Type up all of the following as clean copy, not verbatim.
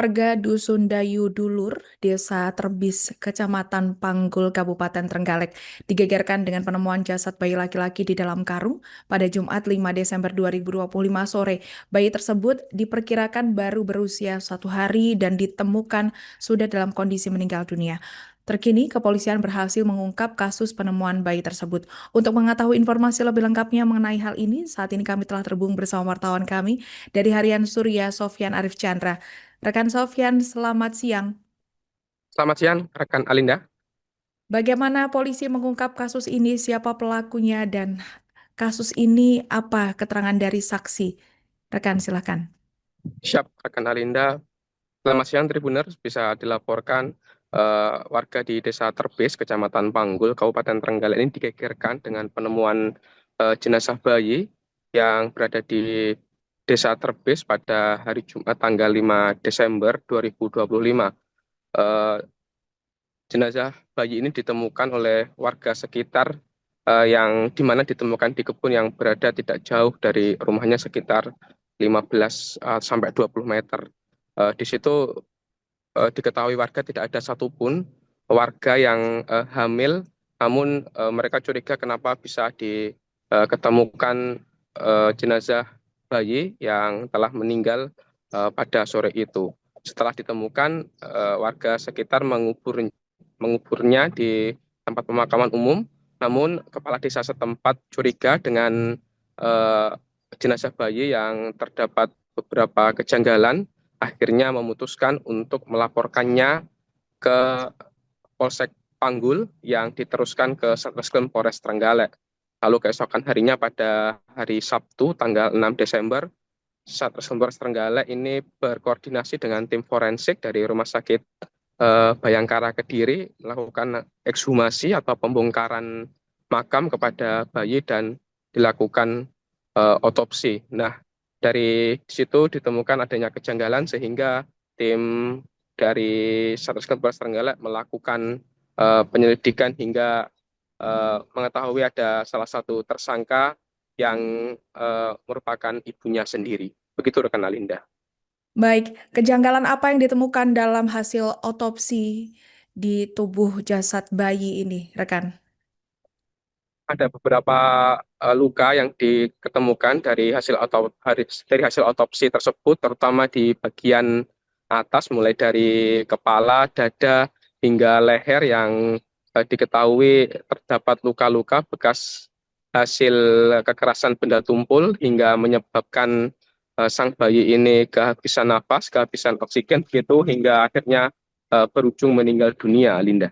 Warga Dusun Dayu Dulur, Desa Terbis, Kecamatan Panggul, Kabupaten Trenggalek, digegerkan dengan penemuan jasad bayi laki-laki di dalam karung pada Jumat 5 Desember 2025 sore. Bayi tersebut diperkirakan baru berusia 1 hari dan ditemukan sudah dalam kondisi meninggal dunia. Terkini, kepolisian berhasil mengungkap kasus penemuan bayi tersebut. Untuk mengetahui informasi lebih lengkapnya mengenai hal ini, saat ini kami telah terhubung bersama wartawan kami dari Harian Surya, Sofyan Arif Chandra. Rekan Sofyan, selamat siang. Selamat siang, rekan Alinda. Bagaimana polisi mengungkap kasus ini, siapa pelakunya, dan kasus ini apa keterangan dari saksi? Rekan, silakan. Siap, rekan Alinda. Selamat siang, Tribuners. Bisa dilaporkan warga di Desa Terbis, Kecamatan Panggul, Kabupaten Trenggalek ini digegerkan dengan penemuan jenazah bayi yang berada di Desa Terbis pada hari Jumat tanggal 5 Desember 2025. Eh, Jenazah bayi ini ditemukan oleh warga sekitar yang dimana ditemukan di kebun yang berada tidak jauh dari rumahnya sekitar 15 sampai 20 meter. Di situ diketahui warga tidak ada satupun warga yang hamil, namun mereka curiga kenapa bisa diketemukan jenazah bayi yang telah meninggal pada sore itu. Setelah ditemukan, warga sekitar menguburnya di tempat pemakaman umum, namun kepala desa setempat curiga dengan eh, jenazah bayi yang terdapat beberapa kejanggalan, akhirnya memutuskan untuk melaporkannya ke Polsek Panggul yang diteruskan ke Satreskrim Polres Trenggalek. Lalu keesokan harinya pada hari Sabtu tanggal 6 Desember, Satreskrim Polres Trenggalek ini berkoordinasi dengan tim forensik dari Rumah Sakit Bayangkara Kediri melakukan ekshumasi atau pembongkaran makam kepada bayi dan dilakukan otopsi. Nah, dari situ ditemukan adanya kejanggalan sehingga tim dari Satreskrim Polres Trenggalek melakukan penyelidikan hingga mengetahui ada salah satu tersangka yang merupakan ibunya sendiri. Begitu rekan Alinda. Baik, kejanggalan apa yang ditemukan dalam hasil otopsi di tubuh jasad bayi ini, rekan? Ada beberapa luka yang diketemukan dari hasil otopsi tersebut, terutama di bagian atas, mulai dari kepala, dada, hingga leher yang diketahui terdapat luka-luka bekas hasil kekerasan benda tumpul hingga menyebabkan sang bayi ini kehabisan nafas, kehabisan oksigen, begitu hingga akhirnya berujung meninggal dunia, Linda.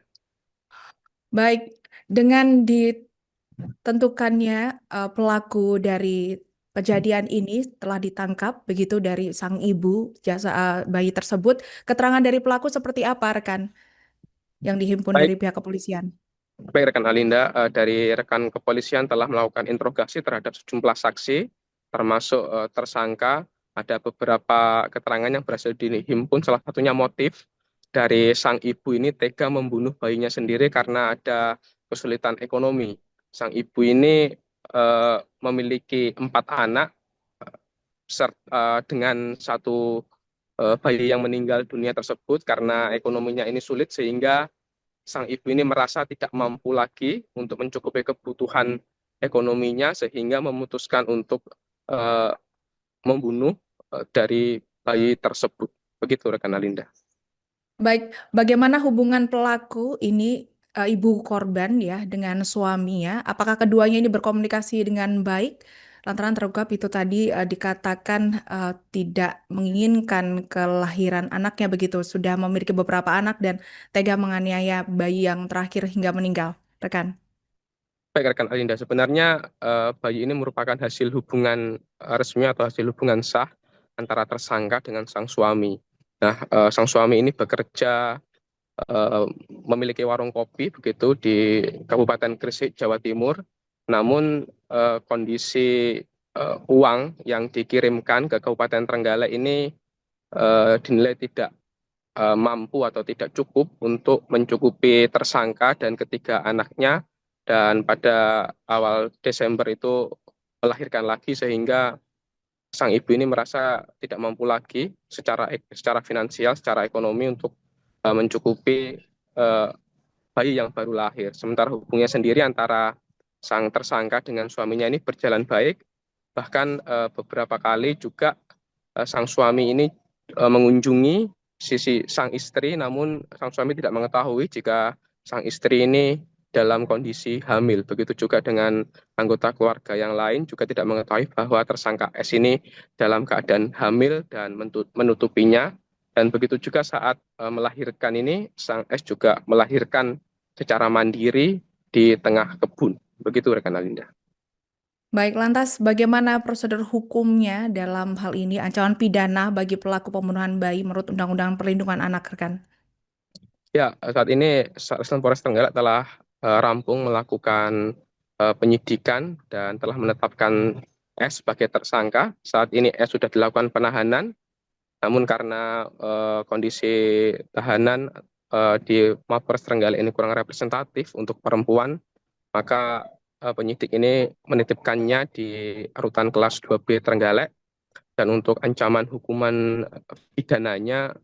Baik, dengan ditentukannya pelaku dari kejadian ini telah ditangkap begitu dari sang ibu bayi tersebut. Keterangan dari pelaku seperti apa, rekan, yang dihimpun dari Baik, pihak kepolisian? Baik rekan Alinda, dari rekan kepolisian telah melakukan interogasi terhadap sejumlah saksi, termasuk tersangka. Ada beberapa keterangan yang berhasil dihimpun, salah satunya motif dari sang ibu ini tega membunuh bayinya sendiri karena ada kesulitan ekonomi. Sang ibu ini memiliki 4 anak, dengan satu bayi yang meninggal dunia tersebut karena ekonominya ini sulit, sehingga sang ibu ini merasa tidak mampu lagi untuk mencukupi kebutuhan ekonominya sehingga memutuskan untuk uh, membunuh dari bayi tersebut. Begitu rekan Alinda. Baik, bagaimana hubungan pelaku ini, ibu korban ya, dengan suaminya? Apakah keduanya ini berkomunikasi dengan baik? Lantaran terungkap itu tadi dikatakan tidak menginginkan kelahiran anaknya begitu, sudah memiliki beberapa anak dan tega menganiaya bayi yang terakhir hingga meninggal. Rekan. Baik rekan Alinda, sebenarnya bayi ini merupakan hasil hubungan resmi atau hasil hubungan sah antara tersangka dengan sang suami. Nah, sang suami ini bekerja, eh, memiliki warung kopi begitu di Kabupaten Gresik, Jawa Timur. Namun kondisi uang yang dikirimkan ke Kabupaten Trenggalek ini dinilai tidak mampu atau tidak cukup untuk mencukupi tersangka dan ketiga anaknya, dan pada awal Desember itu melahirkan lagi, sehingga sang ibu ini merasa tidak mampu lagi secara finansial, secara ekonomi untuk mencukupi bayi yang baru lahir. Sementara hubungannya sendiri antara sang tersangka dengan suaminya ini berjalan baik, bahkan beberapa kali juga sang suami ini mengunjungi sisi sang istri, namun sang suami tidak mengetahui jika sang istri ini dalam kondisi hamil. Begitu juga dengan anggota keluarga yang lain juga tidak mengetahui bahwa tersangka S ini dalam keadaan hamil dan menutupinya. Dan begitu juga saat melahirkan ini, sang S juga melahirkan secara mandiri di tengah kebun. Begitu rekan Alinda. Baik, lantas bagaimana prosedur hukumnya dalam hal ini ancaman pidana bagi pelaku pembunuhan bayi menurut Undang-Undang Perlindungan Anak, rekan? Ya, saat ini Satreskrim Polres Trenggalek telah rampung melakukan penyidikan dan telah menetapkan S sebagai tersangka. Saat ini S sudah dilakukan penahanan, namun karena kondisi tahanan di Mapolres Trenggalek ini kurang representatif untuk perempuan, maka penyidik ini menitipkannya di rutan kelas 2B Trenggalek, dan untuk ancaman hukuman pidananya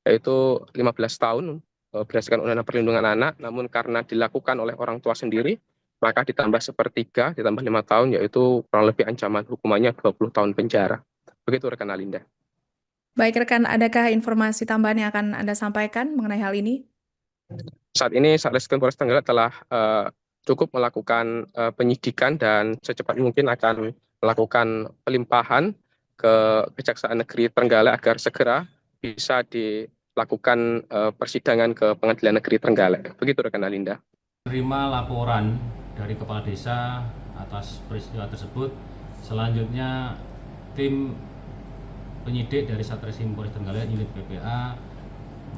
yaitu 15 tahun berdasarkan Undang-Undang Perlindungan Anak, namun karena dilakukan oleh orang tua sendiri, maka ditambah sepertiga, ditambah 5 tahun, yaitu kurang lebih ancaman hukumannya 20 tahun penjara. Begitu rekan Alinda. Baik, rekan, adakah informasi tambahan yang akan Anda sampaikan mengenai hal ini? Saat ini Satreskrim Polres Trenggalek telah cukup melakukan penyidikan dan secepat mungkin akan melakukan pelimpahan ke Kejaksaan Negeri Trenggalek agar segera bisa dilakukan persidangan ke Pengadilan Negeri Trenggalek. Begitu rekan Alinda. Terima laporan dari Kepala Desa atas peristiwa tersebut. Selanjutnya tim penyidik dari Satreskrim Polres Trenggalek unit PPA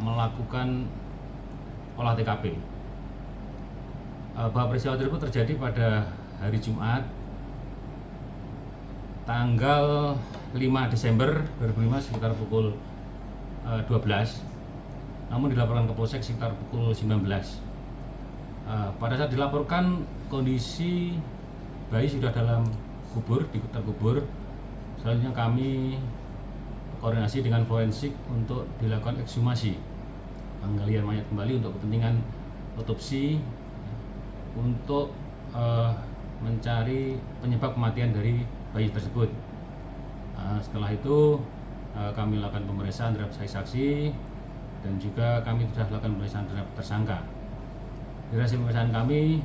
melakukan olah TKP. Bahwa peristiwa tersebut terjadi pada hari Jumat tanggal 5 Desember 2005 sekitar pukul 12, namun dilaporkan ke Polsek sekitar pukul 19. Pada saat dilaporkan kondisi bayi sudah dalam kubur, terkubur. Selanjutnya kami koordinasi dengan forensik untuk dilakukan ekshumasi, penggalian mayat kembali untuk kepentingan otopsi untuk mencari penyebab kematian dari bayi tersebut. Setelah itu kami lakukan pemeriksaan terhadap saksi-saksi dan juga kami sudah lakukan pemeriksaan terhadap tersangka. Dari hasil pemeriksaan kami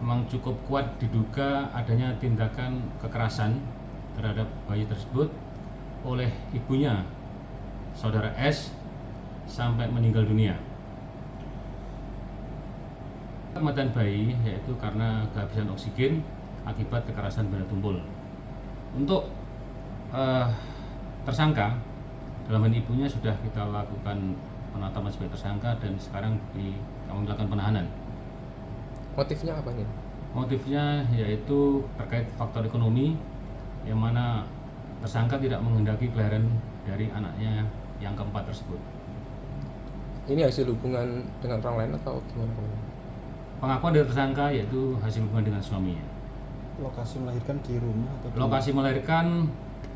memang cukup kuat diduga adanya tindakan kekerasan terhadap bayi tersebut oleh ibunya, saudara S, sampai meninggal dunia. Kematian bayi yaitu karena kehabisan oksigen akibat kekerasan benda tumpul. Untuk tersangka, dalam hal ibunya sudah kita lakukan penetapan sebagai tersangka dan sekarang kami lakukan penahanan. Motifnya apa nih? Motifnya yaitu terkait faktor ekonomi, yang mana tersangka tidak menghendaki kelahiran dari anaknya yang keempat tersebut. Ini hasil hubungan dengan orang lain atau gimana? Pengakuan dari tersangka yaitu hasil hubungan dengan suaminya. Lokasi melahirkan di rumah atau di Lokasi melahirkan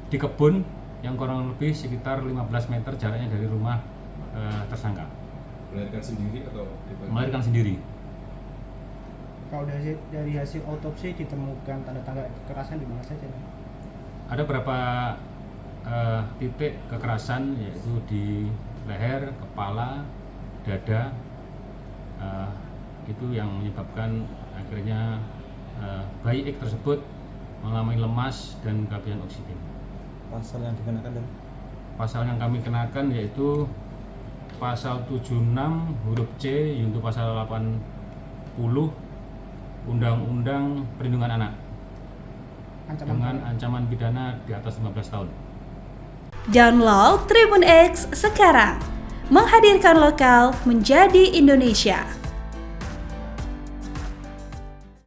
di kebun yang kurang lebih sekitar 15 meter jaraknya dari rumah tersangka. Melahirkan sendiri atau Melahirkan sendiri. Kalau dari hasil autopsi ditemukan tanda-tanda kekerasan di mana saja? Ada beberapa titik kekerasan yaitu di leher, kepala, dada. Itu yang menyebabkan akhirnya bayi X tersebut mengalami lemas dan kehabisan oksigen. Pasal yang dikenakan dan Pasal yang kami kenakan yaitu pasal 76 huruf C yaitu pasal 80 Undang-Undang Perlindungan Anak dengan ancaman pidana di atas 15 tahun. Download Tribun X sekarang, menghadirkan lokal menjadi Indonesia.